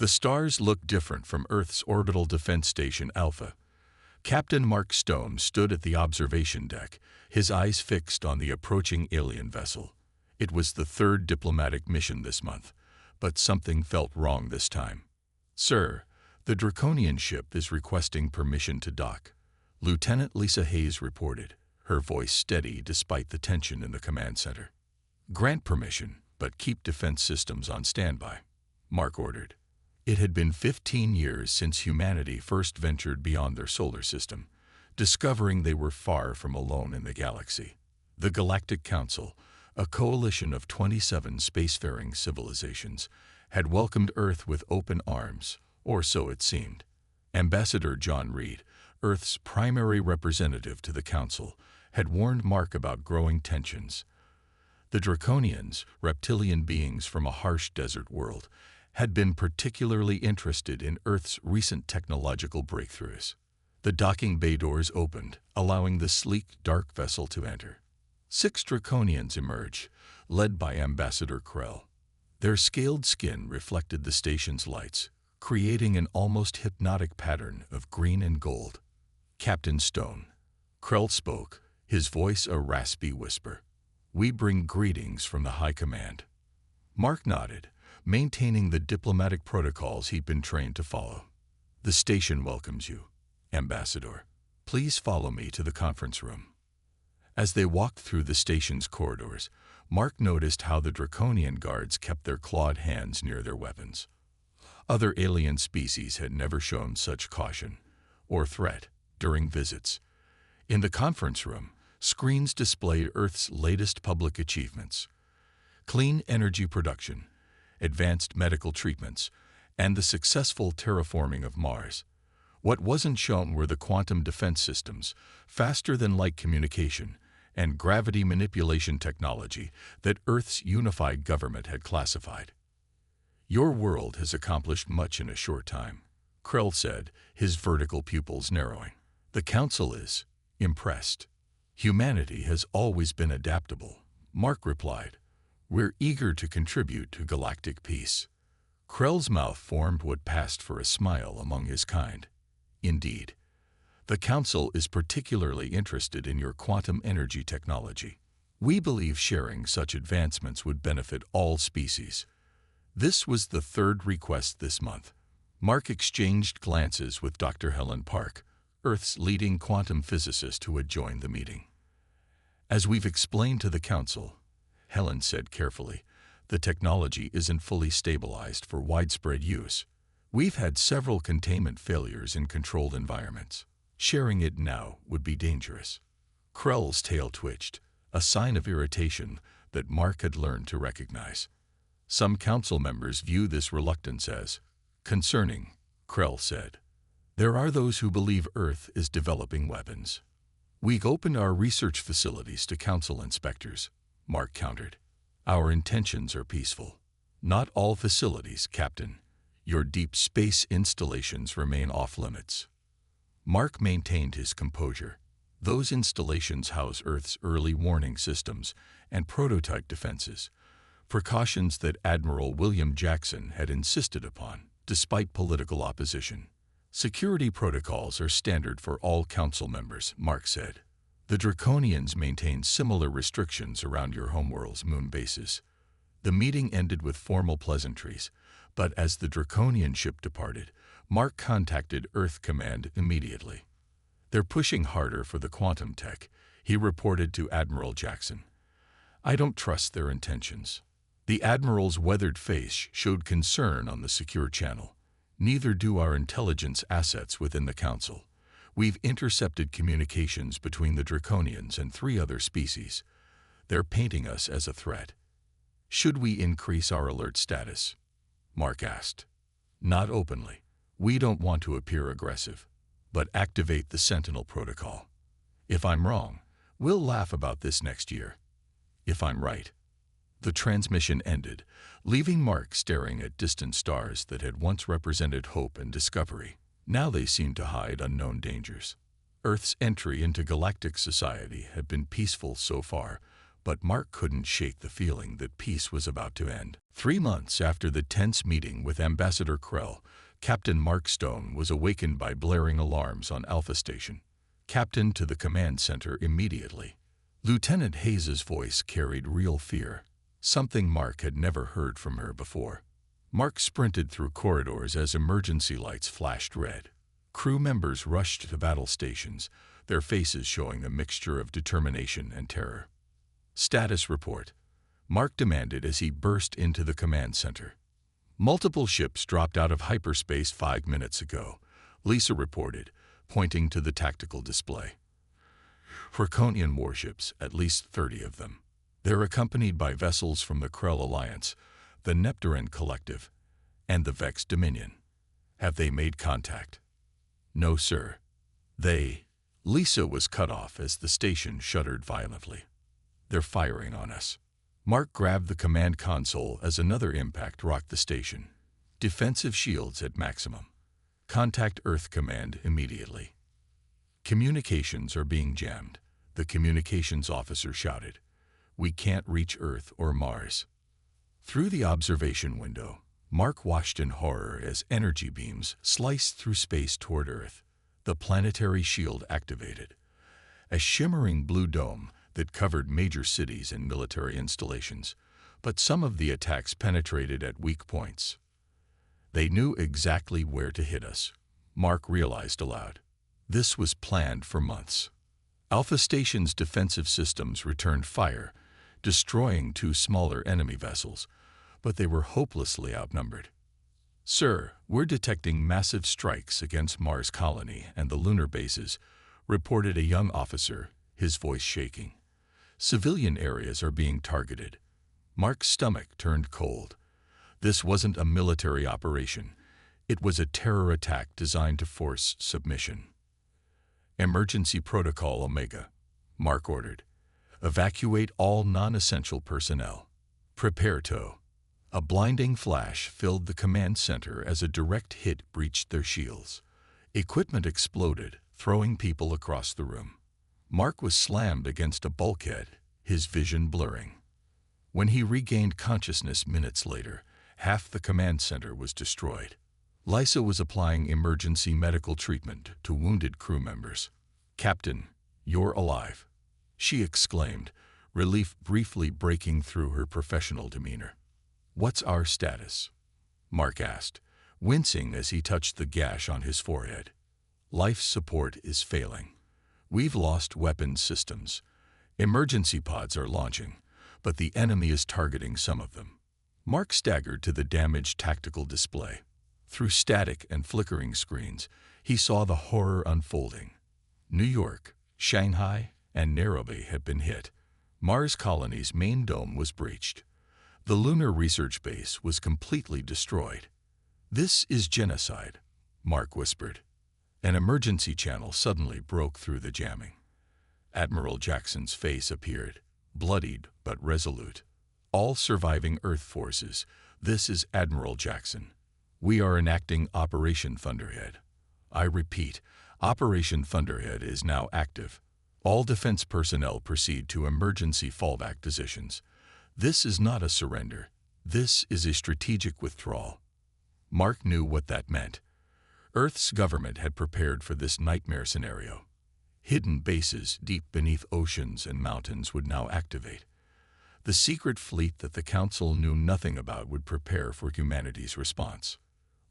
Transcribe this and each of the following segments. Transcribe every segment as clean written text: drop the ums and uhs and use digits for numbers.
The stars looked different from Earth's orbital defense station Alpha. Captain Mark Stone stood at the observation deck, his eyes fixed on the approaching alien vessel. It was the third diplomatic mission this month, but something felt wrong this time. "Sir, the Draconian ship is requesting permission to dock," Lieutenant Lisa Hayes reported, her voice steady despite the tension in the command center. "Grant permission, but keep defense systems on standby," Mark ordered. It had been 15 years since humanity first ventured beyond their solar system, discovering they were far from alone in the galaxy. The Galactic Council, a coalition of 27 spacefaring civilizations, had welcomed Earth with open arms, or so it seemed. Ambassador John Reed, Earth's primary representative to the Council, had warned Mark about growing tensions. The Draconians, reptilian beings from a harsh desert world, had been particularly interested in Earth's recent technological breakthroughs. The docking bay doors opened, allowing the sleek, dark vessel to enter. 6 Draconians emerged, led by Ambassador Krell. Their scaled skin reflected the station's lights, creating an almost hypnotic pattern of green and gold. "Captain Stone," Krell spoke, his voice a raspy whisper. "We bring greetings from the High Command." Mark nodded, maintaining the diplomatic protocols he'd been trained to follow. "The station welcomes you, Ambassador. Please follow me to the conference room." As they walked through the station's corridors, Mark noticed how the Draconian guards kept their clawed hands near their weapons. Other alien species had never shown such caution or threat during visits. In the conference room, screens displayed Earth's latest public achievements: clean energy production, advanced medical treatments, and the successful terraforming of Mars. What wasn't shown were the quantum defense systems, faster-than-light communication, and gravity manipulation technology that Earth's unified government had classified. "Your world has accomplished much in a short time," Krell said, his vertical pupils narrowing. "The Council is impressed." "Humanity has always been adaptable," Mark replied. "We're eager to contribute to galactic peace." Krell's mouth formed what passed for a smile among his kind. "Indeed. The Council is particularly interested in your quantum energy technology. We believe sharing such advancements would benefit all species." This was the third request this month. Mark exchanged glances with Dr. Helen Park, Earth's leading quantum physicist who had joined the meeting. "As we've explained to the Council," Helen said carefully, "the technology isn't fully stabilized for widespread use. We've had several containment failures in controlled environments. Sharing it now would be dangerous." Krell's tail twitched, a sign of irritation that Mark had learned to recognize. "Some Council members view this reluctance as concerning," Krell said. "There are those who believe Earth is developing weapons." "We've opened our research facilities to Council inspectors," Mark countered. "Our intentions are peaceful." "Not all facilities, Captain. Your deep space installations remain off-limits." Mark maintained his composure. "Those installations house Earth's early warning systems and prototype defenses, precautions that Admiral William Jackson had insisted upon, despite political opposition. Security protocols are standard for all Council members," Mark said. "The Draconians maintain similar restrictions around your homeworld's moon bases." The meeting ended with formal pleasantries, but as the Draconian ship departed, Mark contacted Earth Command immediately. "They're pushing harder for the quantum tech," he reported to Admiral Jackson. "I don't trust their intentions." The Admiral's weathered face showed concern on the secure channel. "Neither do our intelligence assets within the Council. We've intercepted communications between the Draconians and 3 other species. They're painting us as a threat." "Should we increase our alert status?" Mark asked. "Not openly. We don't want to appear aggressive. But activate the Sentinel Protocol. If I'm wrong, we'll laugh about this next year. If I'm right." The transmission ended, leaving Mark staring at distant stars that had once represented hope and discovery. Now they seemed to hide unknown dangers. Earth's entry into galactic society had been peaceful so far, but Mark couldn't shake the feeling that peace was about to end. 3 months after the tense meeting with Ambassador Krell, Captain Mark Stone was awakened by blaring alarms on Alpha Station. "Captain, to the command center immediately." Lieutenant Hayes's voice carried real fear, something Mark had never heard from her before. Mark sprinted through corridors as emergency lights flashed red. Crew members rushed to battle stations, their faces showing a mixture of determination and terror. "Status report," Mark demanded as he burst into the command center. "Multiple ships dropped out of hyperspace 5 minutes ago," Lisa reported, pointing to the tactical display. "Fraconian warships, at least 30 of them. They're accompanied by vessels from the Krell Alliance, the Nepturan Collective, and the Vex Dominion. Have they made contact?" "No, sir. They—" Lisa was cut off as the station shuddered violently. "They're firing on us." Mark grabbed the command console as another impact rocked the station. "Defensive shields at maximum. Contact Earth Command immediately." "Communications are being jammed," the communications officer shouted. "We can't reach Earth or Mars." Through the observation window, Mark watched in horror as energy beams sliced through space toward Earth. The planetary shield activated. A shimmering blue dome that covered major cities and military installations, but some of the attacks penetrated at weak points. "They knew exactly where to hit us," Mark realized aloud. "This was planned for months." Alpha Station's defensive systems returned fire, destroying 2 smaller enemy vessels, but they were hopelessly outnumbered. "Sir, we're detecting massive strikes against Mars Colony and the lunar bases," reported a young officer, his voice shaking. "Civilian areas are being targeted." Mark's stomach turned cold. This wasn't a military operation. It was a terror attack designed to force submission. "Emergency Protocol Omega," Mark ordered. "Evacuate all non-essential personnel. Prepare to." A blinding flash filled the command center as a direct hit breached their shields. Equipment exploded, throwing people across the room. Mark was slammed against a bulkhead, his vision blurring. When he regained consciousness minutes later, half the command center was destroyed. Lisa was applying emergency medical treatment to wounded crew members. "Captain, you're alive," she exclaimed, relief briefly breaking through her professional demeanor. "What's our status?" Mark asked, wincing as he touched the gash on his forehead. "Life support is failing. We've lost weapons systems. Emergency pods are launching, but the enemy is targeting some of them." Mark staggered to the damaged tactical display. Through static and flickering screens, he saw the horror unfolding. New York, Shanghai, and Nairobi had been hit. Mars Colony's main dome was breached. The lunar research base was completely destroyed. "This is genocide," Mark whispered. An emergency channel suddenly broke through the jamming. Admiral Jackson's face appeared, bloodied but resolute. "All surviving Earth forces, this is Admiral Jackson. We are enacting Operation Thunderhead. I repeat, Operation Thunderhead is now active. All defense personnel proceed to emergency fallback positions. This is not a surrender. This is a strategic withdrawal." Mark knew what that meant. Earth's government had prepared for this nightmare scenario. Hidden bases deep beneath oceans and mountains would now activate. The secret fleet that the Council knew nothing about would prepare for humanity's response.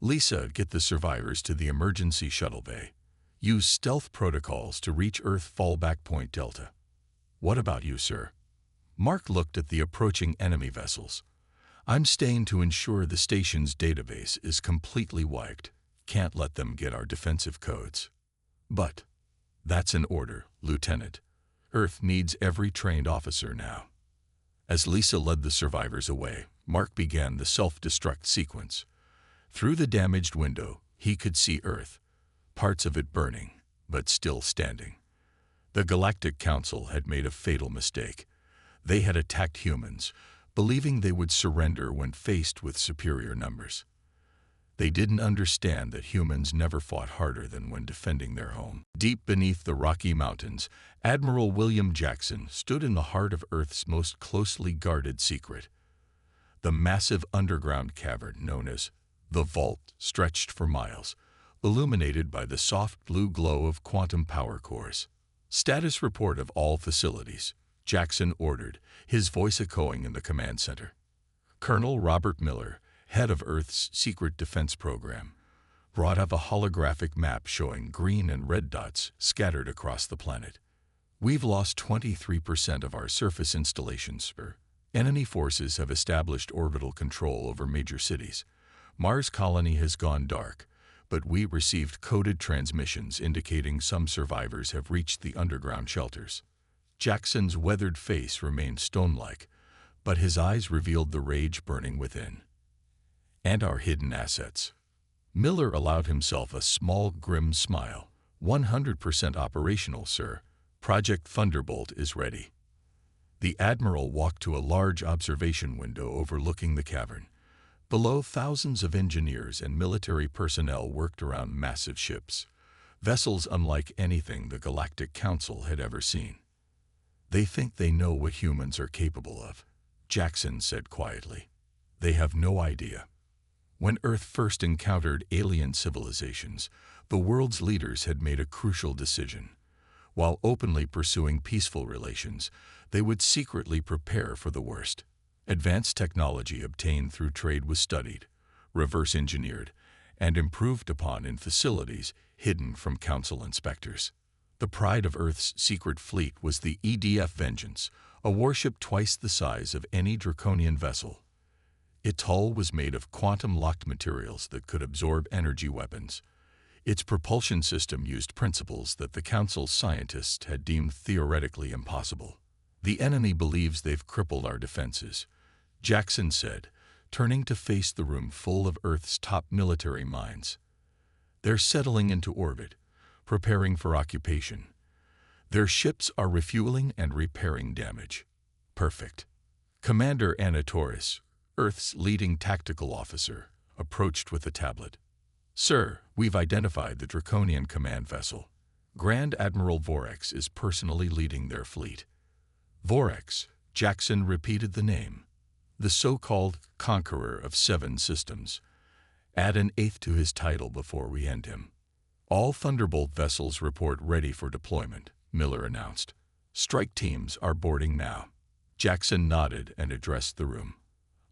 "Lisa, get the survivors to the emergency shuttle bay. Use stealth protocols to reach Earth fallback point Delta." "What about you, sir?" Mark looked at the approaching enemy vessels. "I'm staying to ensure the station's database is completely wiped. Can't let them get our defensive codes." "But—" "That's an order, Lieutenant. Earth needs every trained officer now." As Lisa led the survivors away, Mark began the self-destruct sequence. Through the damaged window, he could see Earth, parts of it burning, but still standing. The Galactic Council had made a fatal mistake. They had attacked humans, believing they would surrender when faced with superior numbers. They didn't understand that humans never fought harder than when defending their home. Deep beneath the Rocky Mountains, Admiral William Jackson stood in the heart of Earth's most closely guarded secret. The massive underground cavern known as the Vault stretched for miles, illuminated by the soft blue glow of quantum power cores. Status report of all facilities, Jackson ordered, his voice echoing in the command center. Colonel Robert Miller, head of Earth's secret defense program, brought up a holographic map showing green and red dots scattered across the planet. We've lost 23% of our surface installations, sir. Enemy forces have established orbital control over major cities. Mars colony has gone dark, but we received coded transmissions indicating some survivors have reached the underground shelters. Jackson's weathered face remained stone-like, but his eyes revealed the rage burning within. And our hidden assets. Miller allowed himself a small, grim smile. 100% operational, sir. Project Thunderbolt is ready. The Admiral walked to a large observation window overlooking the cavern. Below, thousands of engineers and military personnel worked around massive ships, vessels unlike anything the Galactic Council had ever seen. They think they know what humans are capable of, Jackson said quietly. They have no idea. When Earth first encountered alien civilizations, the world's leaders had made a crucial decision. While openly pursuing peaceful relations, they would secretly prepare for the worst. Advanced technology obtained through trade was studied, reverse engineered, and improved upon in facilities hidden from Council inspectors. The pride of Earth's secret fleet was the EDF Vengeance, a warship twice the size of any Draconian vessel. Its hull was made of quantum-locked materials that could absorb energy weapons. Its propulsion system used principles that the Council's scientists had deemed theoretically impossible. The enemy believes they've crippled our defenses, Jackson said, turning to face the room full of Earth's top military minds. They're settling into orbit, preparing for occupation. Their ships are refueling and repairing damage. Perfect. Commander Anatoris, Earth's leading tactical officer, approached with a tablet. Sir, we've identified the Draconian command vessel. Grand Admiral Vorx is personally leading their fleet. Vorx, Jackson repeated the name. The so-called conqueror of 7 systems. Add an 8th to his title before we end him. All Thunderbolt vessels report ready for deployment, Miller announced. Strike teams are boarding now. Jackson nodded and addressed the room.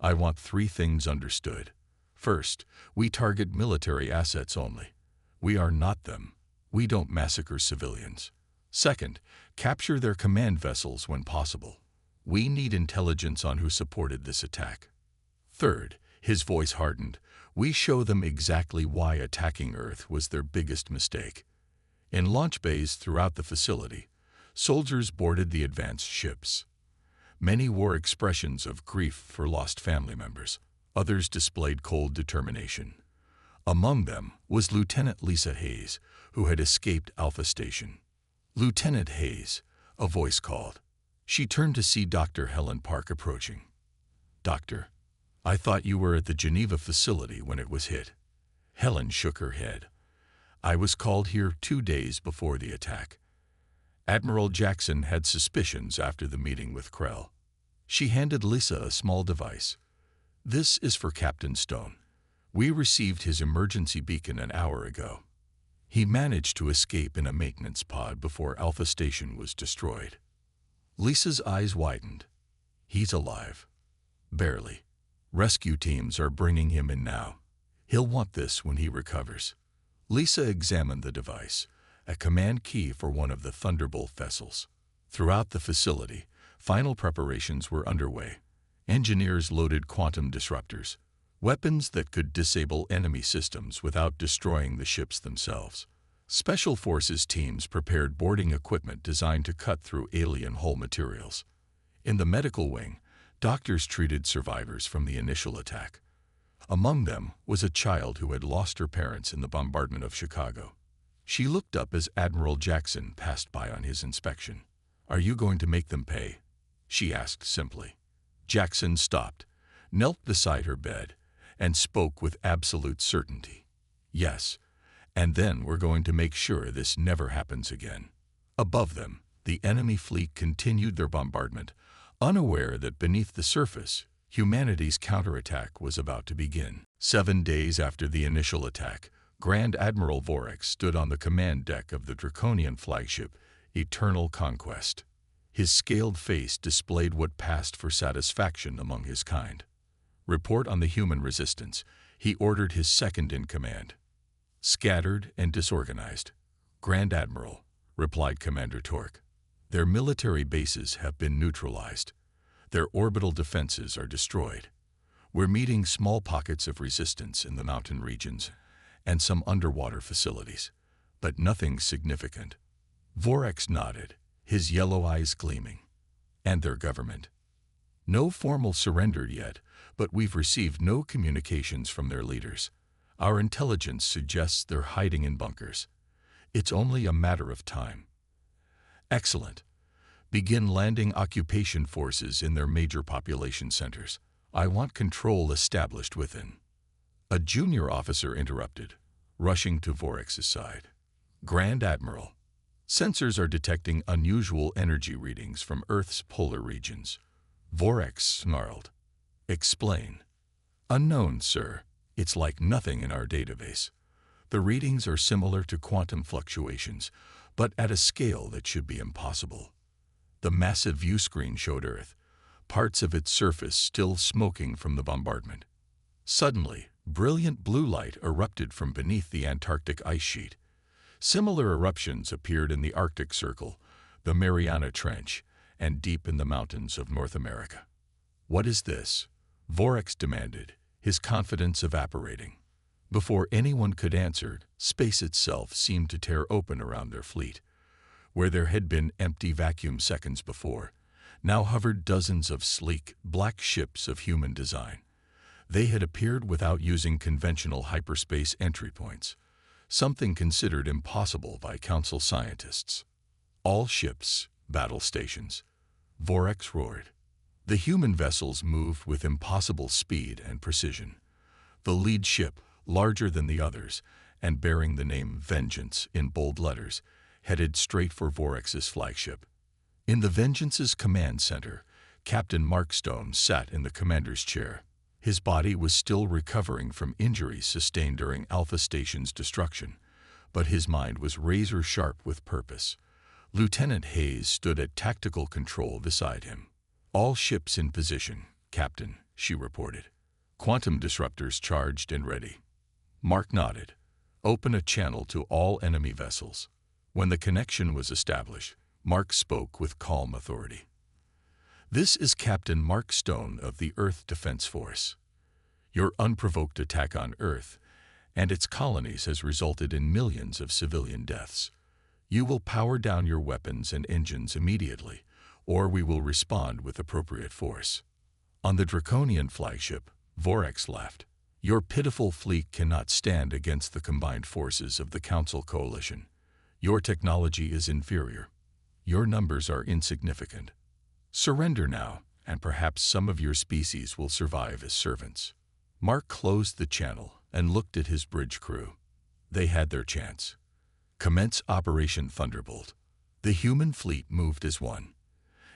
I want 3 things understood. First, we target military assets only. We are not them. We don't massacre civilians. Second, capture their command vessels when possible. We need intelligence on who supported this attack. Third, his voice hardened, we show them exactly why attacking Earth was their biggest mistake. In launch bays throughout the facility, soldiers boarded the advanced ships. Many wore expressions of grief for lost family members. Others displayed cold determination. Among them was Lieutenant Lisa Hayes, who had escaped Alpha Station. Lieutenant Hayes, a voice called. She turned to see Dr. Helen Park approaching. Doctor, I thought you were at the Geneva facility when it was hit. Helen shook her head. I was called here 2 days before the attack. Admiral Jackson had suspicions after the meeting with Krell. She handed Lisa a small device. This is for Captain Stone. We received his emergency beacon an hour ago. He managed to escape in a maintenance pod before Alpha Station was destroyed. Lisa's eyes widened. He's alive. Barely. Rescue teams are bringing him in now. He'll want this when he recovers. Lisa examined the device, a command key for one of the Thunderbolt vessels. Throughout the facility, final preparations were underway. Engineers loaded quantum disruptors, weapons that could disable enemy systems without destroying the ships themselves. Special Forces teams prepared boarding equipment designed to cut through alien hull materials. In the medical wing, doctors treated survivors from the initial attack. Among them was a child who had lost her parents in the bombardment of Chicago. She looked up as Admiral Jackson passed by on his inspection. Are you going to make them pay? She asked simply. Jackson stopped, knelt beside her bed, and spoke with absolute certainty. Yes, and then we're going to make sure this never happens again. Above them, the enemy fleet continued their bombardment, unaware that beneath the surface, humanity's counterattack was about to begin. 7 days after the initial attack, Grand Admiral Vorex stood on the command deck of the Draconian flagship, Eternal Conquest. His scaled face displayed what passed for satisfaction among his kind. "Report on the human resistance," he ordered his second-in-command. "Scattered and disorganized, Grand Admiral," replied Commander Torque. "Their military bases have been neutralized. Their orbital defenses are destroyed. We're meeting small pockets of resistance in the mountain regions and some underwater facilities, but nothing significant." Vorex nodded, his yellow eyes gleaming. "And their government?" "No formal surrender yet, but we've received no communications from their leaders. Our intelligence suggests they're hiding in bunkers. It's only a matter of time." "Excellent. Begin landing occupation forces in their major population centers. I want control established within." A junior officer interrupted, rushing to Vorex's side. "Grand Admiral, sensors are detecting unusual energy readings from Earth's polar regions." Vorex snarled. "Explain." "Unknown, sir. It's like nothing in our database. The readings are similar to quantum fluctuations, but at a scale that should be impossible." The massive view screen showed Earth, parts of its surface still smoking from the bombardment. Suddenly, brilliant blue light erupted from beneath the Antarctic ice sheet. Similar eruptions appeared in the Arctic Circle, the Mariana Trench, and deep in the mountains of North America. "What is this?" Vorex demanded, his confidence evaporating. Before anyone could answer, space itself seemed to tear open around their fleet. Where there had been empty vacuum seconds before, now hovered dozens of sleek, black ships of human design. They had appeared without using conventional hyperspace entry points, something considered impossible by Council scientists. "All ships, battle stations," Vorex roared. The human vessels moved with impossible speed and precision. The lead ship, larger than the others, and bearing the name Vengeance in bold letters, headed straight for Vorex's flagship. In the Vengeance's command center, Captain Mark Stone sat in the commander's chair. His body was still recovering from injuries sustained during Alpha Station's destruction, but his mind was razor-sharp with purpose. Lieutenant Hayes stood at tactical control beside him. "All ships in position, Captain," she reported. "Quantum disruptors charged and ready." Mark nodded. "Open a channel to all enemy vessels." When the connection was established, Mark spoke with calm authority. "This is Captain Mark Stone of the Earth Defense Force. Your unprovoked attack on Earth and its colonies has resulted in millions of civilian deaths. You will power down your weapons and engines immediately, or we will respond with appropriate force." On the Draconian flagship, Vorex laughed. "Your pitiful fleet cannot stand against the combined forces of the Council Coalition. Your technology is inferior. Your numbers are insignificant. Surrender now, and perhaps some of your species will survive as servants." Mark closed the channel and looked at his bridge crew. They had their chance. Commence Operation Thunderbolt. The human fleet moved as one.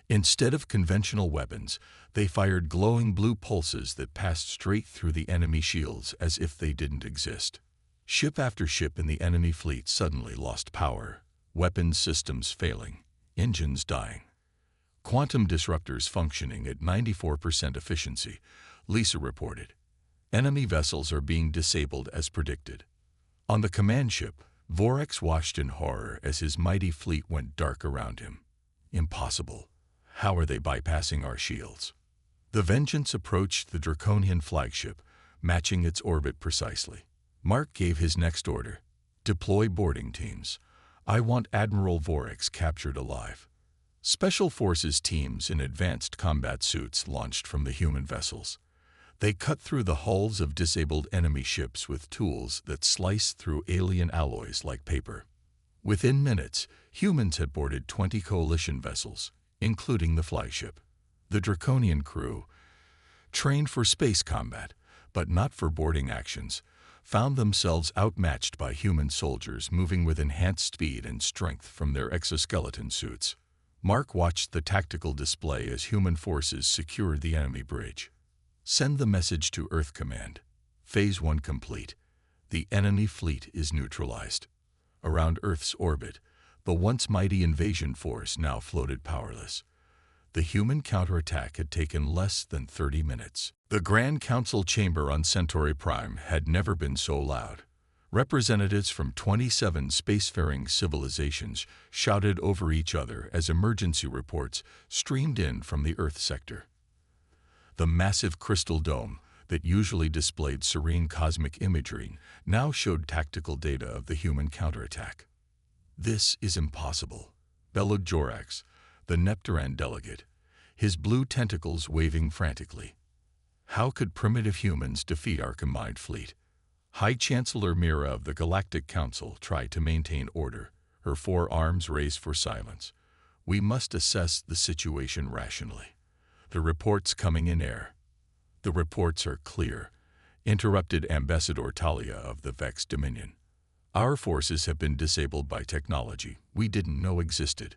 Instead of conventional weapons, they fired glowing blue pulses that passed straight through the enemy shields as if they didn't exist. Ship after ship in the enemy fleet suddenly lost power, weapons systems failing, engines dying. "Quantum disruptors functioning at 94% efficiency," Lisa reported. "Enemy vessels are being disabled as predicted." On the command ship, Vorex watched in horror as his mighty fleet went dark around him. "Impossible. How are they bypassing our shields?" The Vengeance approached the Draconian flagship, matching its orbit precisely. Mark gave his next order: "Deploy boarding teams. I want Admiral Vorex captured alive." Special Forces teams in advanced combat suits launched from the human vessels. They cut through the hulls of disabled enemy ships with tools that sliced through alien alloys like paper. Within minutes, humans had boarded 20 coalition vessels, including the flagship. The Draconian crew, trained for space combat, but not for boarding actions, found themselves outmatched by human soldiers moving with enhanced speed and strength from their exoskeleton suits. Mark watched the tactical display as human forces secured the enemy bridge. Send the message to Earth Command. Phase 1 complete. The enemy fleet is neutralized. Around Earth's orbit, the once mighty invasion force now floated powerless. The human counterattack had taken less than 30 minutes. The Grand Council chamber on Centauri Prime had never been so loud. Representatives from 27 spacefaring civilizations shouted over each other as emergency reports streamed in from the Earth sector. The massive crystal dome that usually displayed serene cosmic imagery now showed tactical data of the human counterattack. "This is impossible," bellowed Jorax, the Nepturan delegate, his blue tentacles waving frantically. "How could primitive humans defeat our combined fleet?" High Chancellor Mira of the Galactic Council tried to maintain order, her four arms raised for silence. "We must assess the situation rationally. The reports coming in air." "The reports are clear," interrupted Ambassador Talia of the Vex Dominion. "Our forces have been disabled by technology we didn't know existed.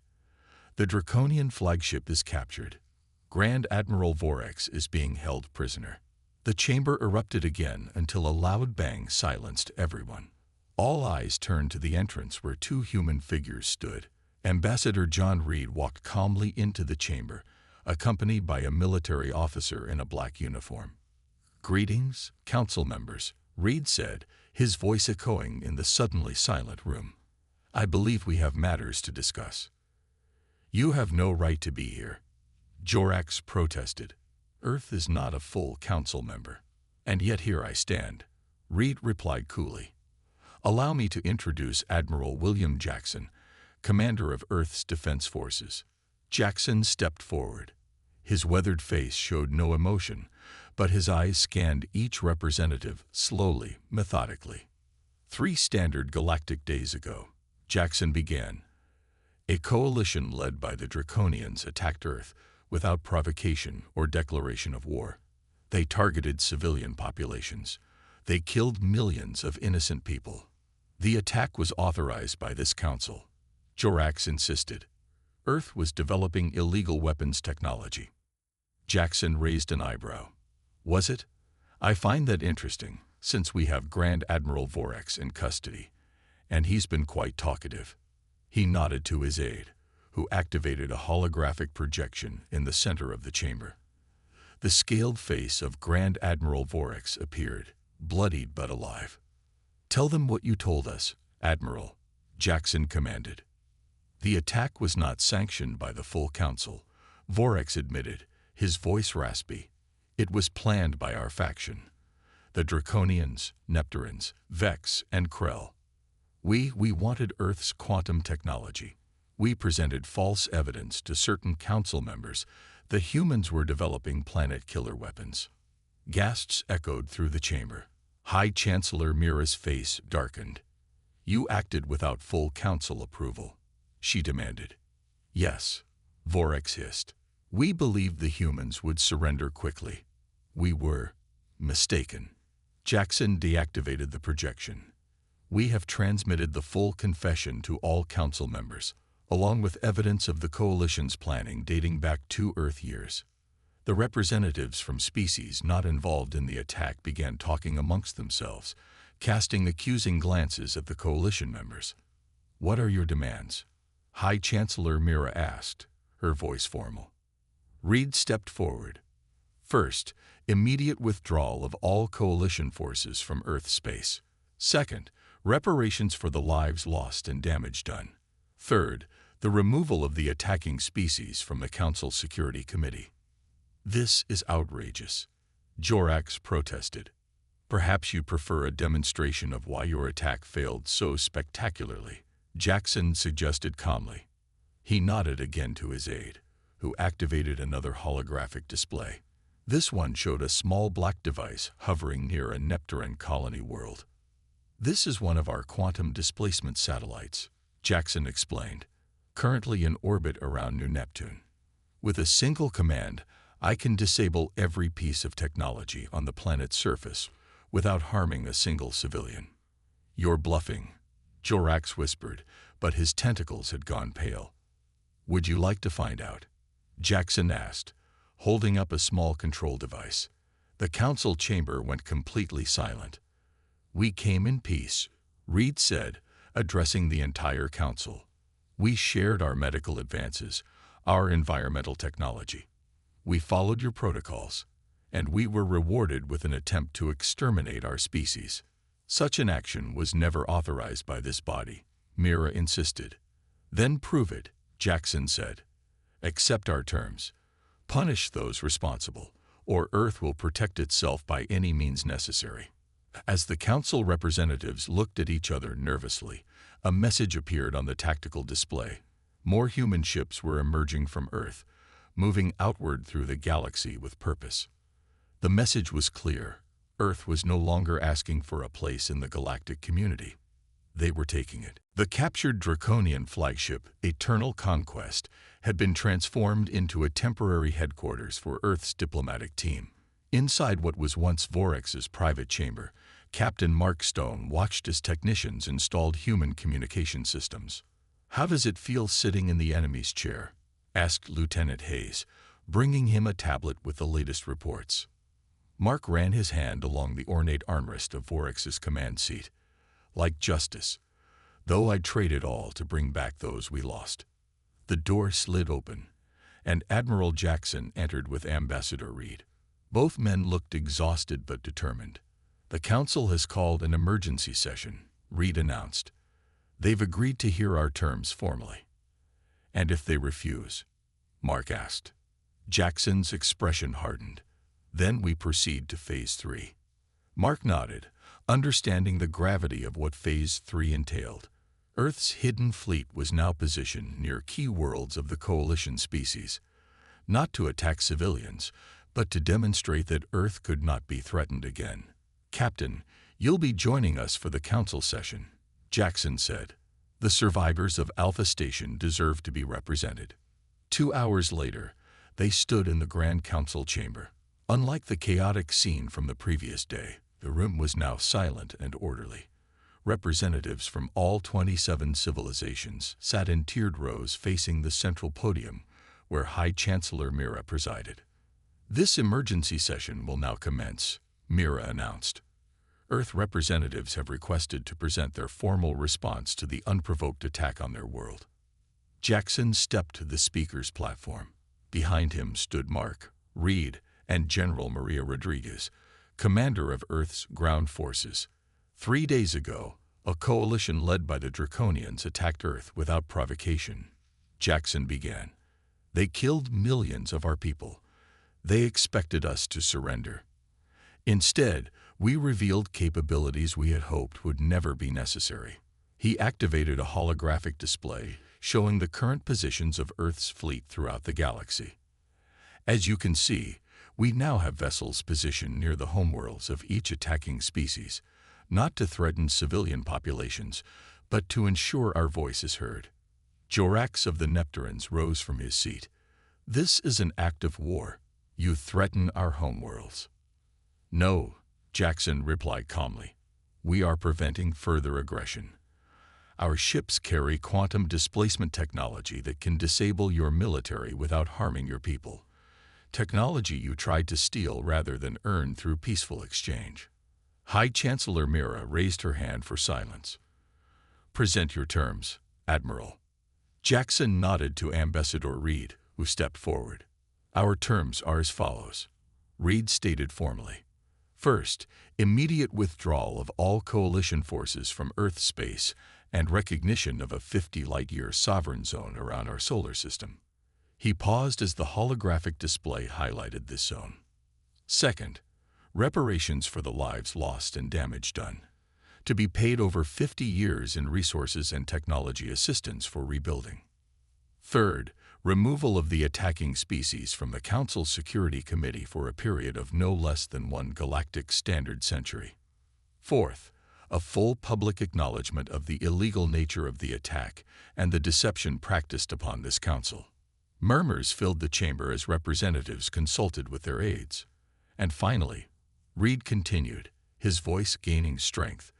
The Draconian flagship is captured. Grand Admiral Vorax is being held prisoner." The chamber erupted again until a loud bang silenced everyone. All eyes turned to the entrance where two human figures stood. Ambassador John Reed walked calmly into the chamber, accompanied by a military officer in a black uniform. "Greetings, council members," Reed said, his voice echoing in the suddenly silent room. "I believe we have matters to discuss." "You have no right to be here," Jorax protested. "Earth is not a full council member." "And yet here I stand," Reed replied coolly. "Allow me to introduce Admiral William Jackson, commander of Earth's Defense Forces." Jackson stepped forward. His weathered face showed no emotion, but his eyes scanned each representative slowly, methodically. 3 standard galactic days ago," Jackson began, "a coalition led by the Draconians attacked Earth without provocation or declaration of war. They targeted civilian populations. They killed millions of innocent people. The attack was authorized by this council," Jorax insisted. "Earth was developing illegal weapons technology." Jackson raised an eyebrow. "Was it? I find that interesting, since we have Grand Admiral Vorax in custody, and he's been quite talkative." He nodded to his aide, who activated a holographic projection in the center of the chamber. The scaled face of Grand Admiral Vorax appeared, bloodied but alive. "Tell them what you told us, Admiral," Jackson commanded. "The attack was not sanctioned by the full council," Vorax admitted, his voice raspy. "It was planned by our faction, the Draconians, Nepturans, Vex, and Krell. We wanted Earth's quantum technology. We presented false evidence to certain council members that humans were developing planet-killer weapons." Gasps echoed through the chamber. High Chancellor Mira's face darkened. "You acted without full council approval," she demanded. "Yes," Vorax hissed. "We believed the humans would surrender quickly. We were mistaken." Jackson deactivated the projection. "We have transmitted the full confession to all council members, along with evidence of the coalition's planning dating back 2 Earth years." The representatives from species not involved in the attack began talking amongst themselves, casting accusing glances at the coalition members. "What are your demands?" High Chancellor Mira asked, her voice formal. Reed stepped forward. "First, immediate withdrawal of all coalition forces from Earth space. Second, reparations for the lives lost and damage done. Third, the removal of the attacking species from the Council Security Committee." "This is outrageous," Jorax protested. "Perhaps you prefer a demonstration of why your attack failed so spectacularly," Jackson suggested calmly. He nodded again to his aide, who activated another holographic display. This one showed a small black device hovering near a Nepturan colony world. "This is one of our quantum displacement satellites," Jackson explained, "currently in orbit around New Neptune. With a single command, I can disable every piece of technology on the planet's surface without harming a single civilian. You're bluffing, Jorax whispered, but his tentacles had gone pale. Would you like to find out? Jackson asked, holding up a small control device. The council chamber went completely silent. We came in peace, Reed said, addressing the entire council. We shared our medical advances, our environmental technology. We followed your protocols, and we were rewarded with an attempt to exterminate our species. Such an action was never authorized by this body, Mira insisted. Then prove it, Jackson said. Accept our terms. Punish those responsible, or Earth will protect itself by any means necessary. As the council representatives looked at each other nervously, a message appeared on the tactical display. More human ships were emerging from Earth, moving outward through the galaxy with purpose. The message was clear. Earth was no longer asking for a place in the galactic community. They were taking it. The captured Draconian flagship, Eternal Conquest, had been transformed into a temporary headquarters for Earth's diplomatic team. Inside what was once Vorex's private chamber, Captain Mark Stone watched as technicians installed human communication systems. How does it feel sitting in the enemy's chair? Asked Lieutenant Hayes, bringing him a tablet with the latest reports. Mark ran his hand along the ornate armrest of Vorex's command seat. Like justice, though I'd trade it all to bring back those we lost. The door slid open, and Admiral Jackson entered with Ambassador Reed. Both men looked exhausted but determined. The council has called an emergency session, Reed announced. They've agreed to hear our terms formally. And if they refuse? Mark asked. Jackson's expression hardened. Then we proceed to Phase 3. Mark nodded, understanding the gravity of what Phase 3 entailed. Earth's hidden fleet was now positioned near key worlds of the Coalition species, not to attack civilians, but to demonstrate that Earth could not be threatened again. Captain, you'll be joining us for the council session, Jackson said. The survivors of Alpha Station deserve to be represented. 2 hours later, they stood in the Grand Council chamber. Unlike the chaotic scene from the previous day, the room was now silent and orderly. Representatives from all 27 civilizations sat in tiered rows facing the central podium, where High Chancellor Mira presided. This emergency session will now commence, Mira announced. Earth representatives have requested to present their formal response to the unprovoked attack on their world. Jackson stepped to the speaker's platform. Behind him stood Mark, Reed, and General Maria Rodriguez, commander of Earth's ground forces. 3 days ago, a coalition led by the Draconians attacked Earth without provocation. Jackson began. They killed millions of our people. They expected us to surrender. Instead, we revealed capabilities we had hoped would never be necessary. He activated a holographic display showing the current positions of Earth's fleet throughout the galaxy. As you can see, we now have vessels positioned near the homeworlds of each attacking species, not to threaten civilian populations, but to ensure our voice is heard. Jorax of the Nepturans rose from his seat. This is an act of war. You threaten our homeworlds. No, Jackson replied calmly. We are preventing further aggression. Our ships carry quantum displacement technology that can disable your military without harming your people. Technology you tried to steal rather than earn through peaceful exchange. High Chancellor Mira raised her hand for silence. Present your terms, Admiral. Jackson nodded to Ambassador Reed, who stepped forward. Our terms are as follows. Reed stated formally. First, immediate withdrawal of all coalition forces from Earth space and recognition of a 50-light-year sovereign zone around our solar system. He paused as the holographic display highlighted this zone. Second, reparations for the lives lost and damage done, to be paid over 50 years in resources and technology assistance for rebuilding. Third, removal of the attacking species from the Council Security Committee for a period of no less than 1 galactic standard century. Fourth, a full public acknowledgement of the illegal nature of the attack and the deception practiced upon this council. Murmurs filled the chamber as representatives consulted with their aides. And finally, Reed continued, his voice gaining strength.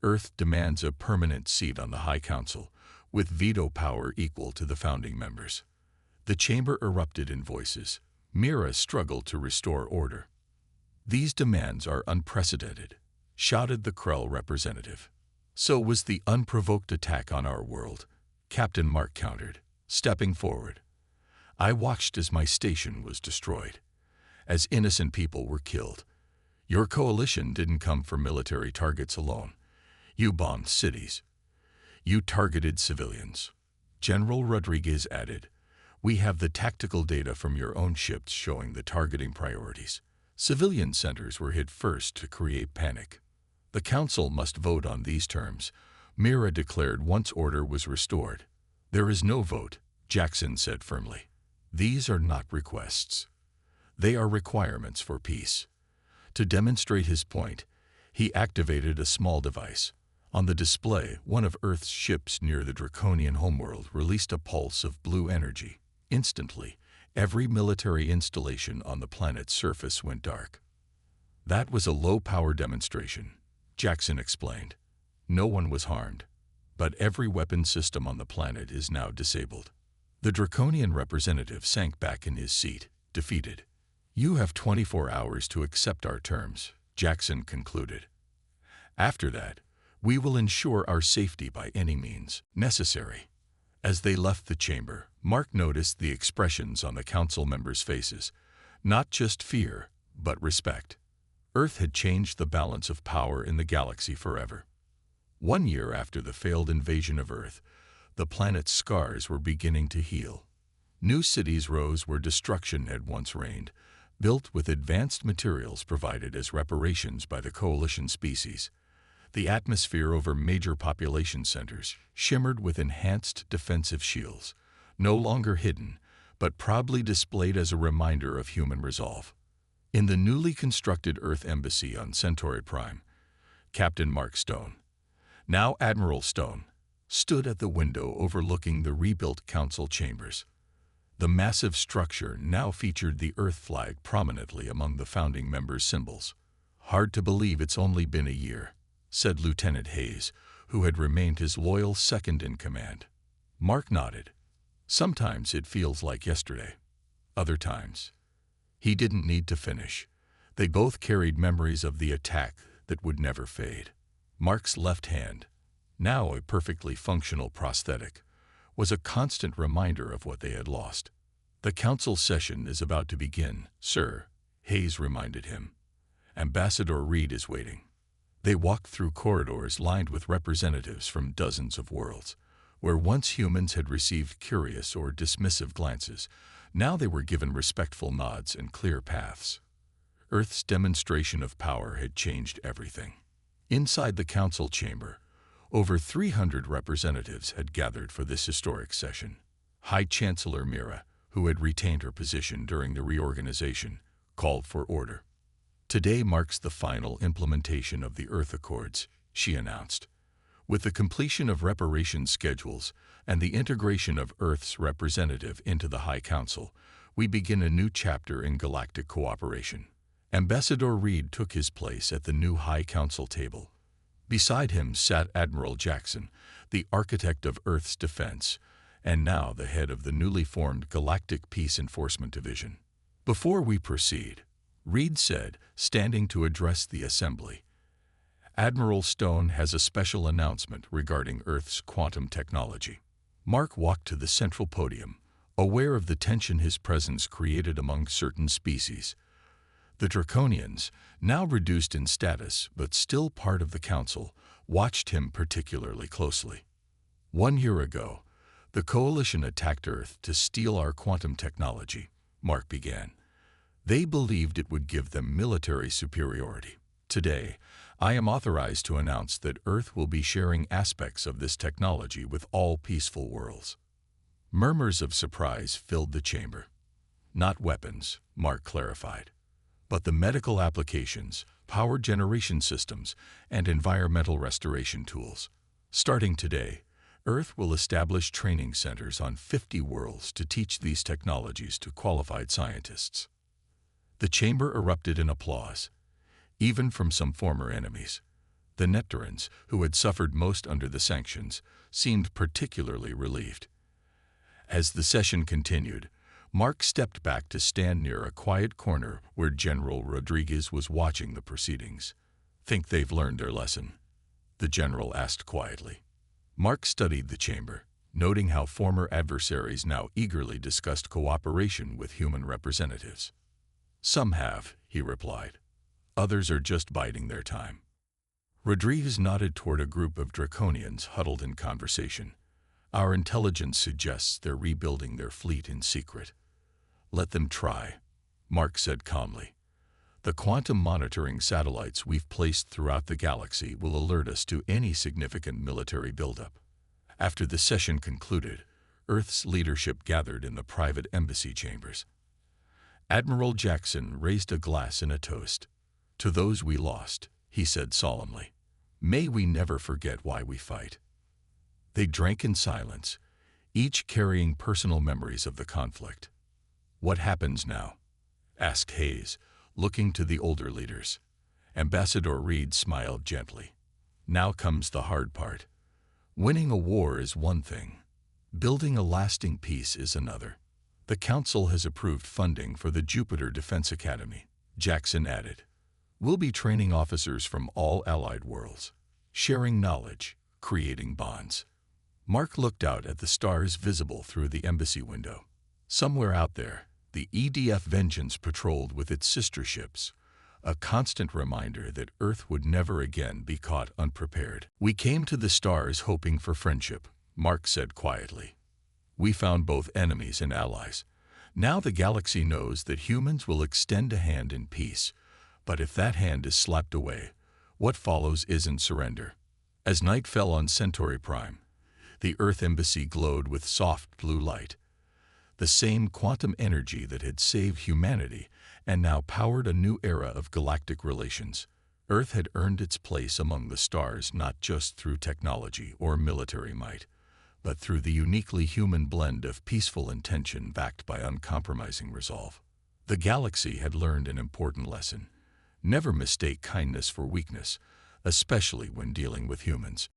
Earth demands a permanent seat on the High Council, with veto power equal to the founding members. The chamber erupted in voices. Mira struggled to restore order. "These demands are unprecedented," shouted the Krell representative. "So was the unprovoked attack on our world," Captain Mark countered, stepping forward. "I watched as my station was destroyed, as innocent people were killed. Your coalition didn't come for military targets alone. You bombed cities. You targeted civilians." General Rodriguez added, "We have the tactical data from your own ships showing the targeting priorities. Civilian centers were hit first to create panic. The Council must vote on these terms," Mira declared once order was restored. "There is no vote," Jackson said firmly. "These are not requests. They are requirements for peace." To demonstrate his point, he activated a small device. On the display, one of Earth's ships near the Draconian homeworld released a pulse of blue energy. Instantly, every military installation on the planet's surface went dark. "That was a low-power demonstration," Jackson explained. "No one was harmed, but every weapon system on the planet is now disabled." The Draconian representative sank back in his seat, defeated. "You have 24 hours to accept our terms," Jackson concluded. "After that, we will ensure our safety by any means necessary." As they left the chamber, Mark noticed the expressions on the council members' faces. Not just fear, but respect. Earth had changed the balance of power in the galaxy forever. 1 year after the failed invasion of Earth, the planet's scars were beginning to heal. New cities rose where destruction had once reigned, built with advanced materials provided as reparations by the coalition species. The atmosphere over major population centers shimmered with enhanced defensive shields, no longer hidden, but proudly displayed as a reminder of human resolve. In the newly constructed Earth Embassy on Centauri Prime, Captain Mark Stone, now Admiral Stone, stood at the window overlooking the rebuilt council chambers. The massive structure now featured the Earth flag prominently among the founding members' symbols. "Hard to believe it's only been a year," said Lieutenant Hayes, who had remained his loyal second-in-command. Mark nodded. "Sometimes it feels like yesterday. Other times." He didn't need to finish. They both carried memories of the attack that would never fade. Mark's left hand, now a perfectly functional prosthetic, was a constant reminder of what they had lost. "The council session is about to begin, sir," Hayes reminded him. "Ambassador Reed is waiting." They walked through corridors lined with representatives from dozens of worlds. Where once humans had received curious or dismissive glances, now they were given respectful nods and clear paths. Earth's demonstration of power had changed everything. Inside the council chamber, over 300 representatives had gathered for this historic session. High Chancellor Mira, who had retained her position during the reorganization, called for order. "Today marks the final implementation of the Earth Accords," she announced. "With the completion of reparation schedules and the integration of Earth's representative into the High Council, we begin a new chapter in galactic cooperation." Ambassador Reed took his place at the new High Council table. Beside him sat Admiral Jackson, the architect of Earth's defense, and now the head of the newly formed Galactic Peace Enforcement Division. "Before we proceed," Reed said, standing to address the assembly, "Admiral Stone has a special announcement regarding Earth's quantum technology." Mark walked to the central podium, aware of the tension his presence created among certain species. The Draconians, now reduced in status but still part of the Council, watched him particularly closely. 1 year ago, the Coalition attacked Earth to steal our quantum technology, Mark began. They believed it would give them military superiority. Today, I am authorized to announce that Earth will be sharing aspects of this technology with all peaceful worlds. Murmurs of surprise filled the chamber. Not weapons, Mark clarified, but the medical applications, power generation systems, and environmental restoration tools. Starting today, Earth will establish training centers on 50 worlds to teach these technologies to qualified scientists. The chamber erupted in applause, even from some former enemies. The Nepturans, who had suffered most under the sanctions, seemed particularly relieved. As the session continued, Mark stepped back to stand near a quiet corner where General Rodriguez was watching the proceedings. "Think they've learned their lesson?" the general asked quietly. Mark studied the chamber, noting how former adversaries now eagerly discussed cooperation with human representatives. "Some have," he replied. "Others are just biding their time." Rodriguez nodded toward a group of Draconians huddled in conversation. "Our intelligence suggests they're rebuilding their fleet in secret." "Let them try," Mark said calmly. "The quantum monitoring satellites we've placed throughout the galaxy will alert us to any significant military buildup." After the session concluded, Earth's leadership gathered in the private embassy chambers. Admiral Jackson raised a glass in a toast. "To those we lost," he said solemnly. "May we never forget why we fight." They drank in silence, each carrying personal memories of the conflict. "What happens now?" asked Hayes, looking to the older leaders. Ambassador Reed smiled gently. "Now comes the hard part. Winning a war is one thing. Building a lasting peace is another. The Council has approved funding for the Jupiter Defense Academy," Jackson added. "We'll be training officers from all allied worlds, sharing knowledge, creating bonds." Mark looked out at the stars visible through the embassy window. Somewhere out there, the EDF Vengeance patrolled with its sister ships, a constant reminder that Earth would never again be caught unprepared. "We came to the stars hoping for friendship," Mark said quietly. "We found both enemies and allies. Now the galaxy knows that humans will extend a hand in peace, but if that hand is slapped away, what follows isn't surrender." As night fell on Centauri Prime, the Earth embassy glowed with soft blue light, the same quantum energy that had saved humanity and now powered a new era of galactic relations. Earth had earned its place among the stars not just through technology or military might, but through the uniquely human blend of peaceful intention backed by uncompromising resolve. The galaxy had learned an important lesson: never mistake kindness for weakness, especially when dealing with humans.